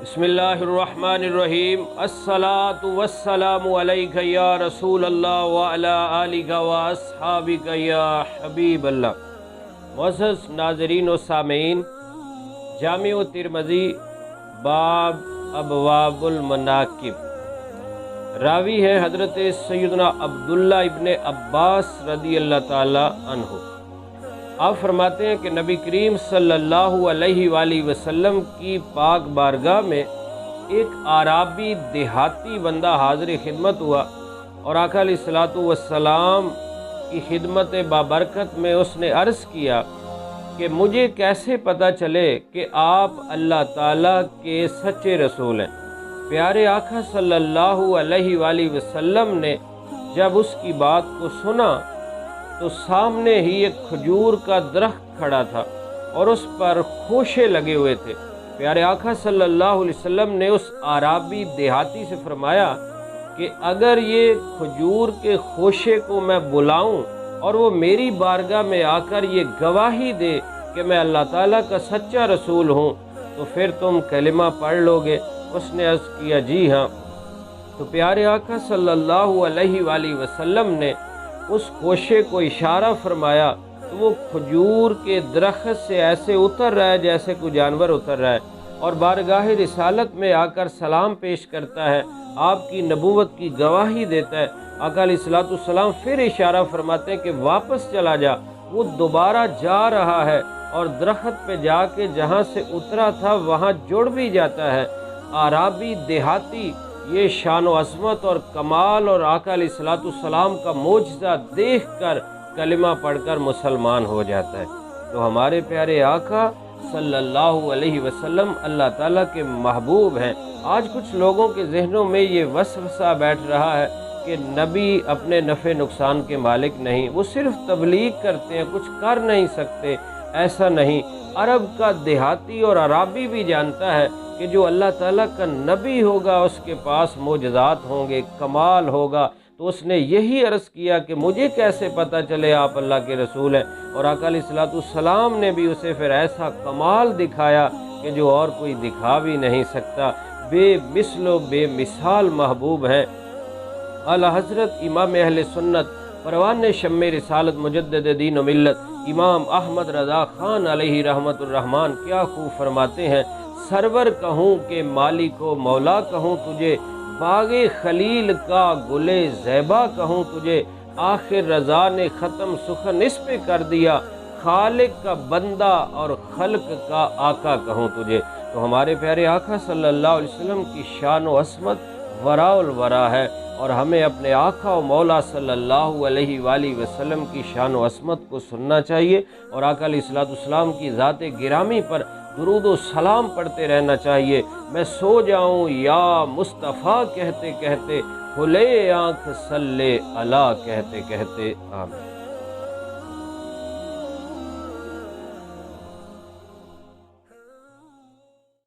बिस्मिल्लाहिर्रहमानिर्रहीम। अस्सलातु वस्सलामु अलैका या रसूल अल्लाह व अला आलिका व अस्हाबिका या हबीब अल्लाह। मुअज़्ज़ज़ नाज़रीन व सामीन, जामिउ तिरमिज़ी बाब अबवाबुल मनाकिब। रावी है हज़रत सैयदना अब्दुल्लाह इब्ने अब्बास रदी अल्लाह ताला अन्हु। आप फरमाते हैं कि नबी करीम सल्लल्लाहु अलैहि वसल्लम की पाक बारगाह में एक आराबी देहाती बंदा हाज़िर खिदमत हुआ और आका अलैहिस्सलातु वस्सलाम की खिदमत बाबरकत में उसने अर्ज़ किया कि मुझे कैसे पता चले कि आप अल्लाह ताला के सच्चे रसूल हैं। प्यारे आका सल्लल्लाहु अलैहि वसल्लम ने जब उसकी बात को सुना तो सामने ही एक खजूर का दरख्त खड़ा था और उस पर खोशे लगे हुए थे। प्यारे आका सल्लल्लाहु अलैहि वसल्लम ने उस आराबी देहाती से फरमाया कि अगर ये खजूर के खोशे को मैं बुलाऊं और वो मेरी बारगाह में आकर ये गवाही दे कि मैं अल्लाह ताला का सच्चा रसूल हूँ तो फिर तुम कलिमा पढ़ लोगे। उसने अर्ज़ किया जी हाँ। तो प्यारे आका सल्लल्लाहु अलैहि वसल्लम ने उस खोशे को इशारा फरमाया तो वो खजूर के दरख्त से ऐसे उतर रहा है जैसे कोई जानवर उतर रहा है और बारगाह रिसालत में आकर सलाम पेश करता है, आपकी नबूवत की गवाही देता है। आका अलैहिस्सलातु सलाम फिर इशारा फरमाते हैं कि वापस चला जा। वो दोबारा जा रहा है और दरख्त पे जाके जहाँ से उतरा था वहाँ जुड़ भी जाता है। आराबी देहाती ये शान व अज़मत और कमाल और आका अलैहिस्सलातु सलाम का मोजज़ा देख कर कलिमा पढ़कर मुसलमान हो जाता है। तो हमारे प्यारे आका सल्लल्लाहु अलैहि वसल्लम अल्लाह ताला के महबूब हैं। आज कुछ लोगों के जहनों में ये वसवसा बैठ रहा है कि नबी अपने नफ़े नुकसान के मालिक नहीं, वो सिर्फ तबलीग करते हैं, कुछ कर नहीं सकते। ऐसा नहीं, अरब का देहाती और अराबी भी जानता है कि जो अल्लाह ताला का नबी होगा उसके पास मोजज़ात होंगे, कमाल होगा। तो उसने यही अर्ज़ किया कि मुझे कैसे पता चले आप अल्लाह के रसूल हैं। और आका अलैहिस्सलातु सलाम ने भी उसे फिर ऐसा कमाल दिखाया कि जो और कोई दिखा भी नहीं सकता। बेमिसलो बेमिसाल महबूब हैं। आला हज़रत इमाम अहले सुन्नत परवान शम्मे रिसालत मुजद्दिद दीन व मिल्लत इमाम अहमद रज़ा ख़ान अलैहि रहमतुर रहमान क्या खूब फरमाते हैं, सरवर कहूँ के मालिको मौला कहूँ तुझे, बागे खलील का गुले ज़ैबा कहूँ तुझे, आखिर रज़ा ने ख़त्म सुखन इस पे कर दिया, खालिक का बंदा और खल्क का आका कहूँ तुझे। तो हमारे प्यारे आका सल्लल्लाहु अलैहि वसल्लम की शान व अस्मत वराउल वरा है और हमें अपने आका व मौला सल्लल्लाहु अलैहि वसल्लम की शान व अस्मत को सुनना चाहिए और आका अलैहिस्सलातु वस्सलाम की ज़ात गिरामी पर दुरूद व सलाम पढ़ते रहना चाहिए। मैं सो जाऊं या मुस्तफ़ा कहते कहते, खुले आँख सल्ले अला कहते कहते। आमीन।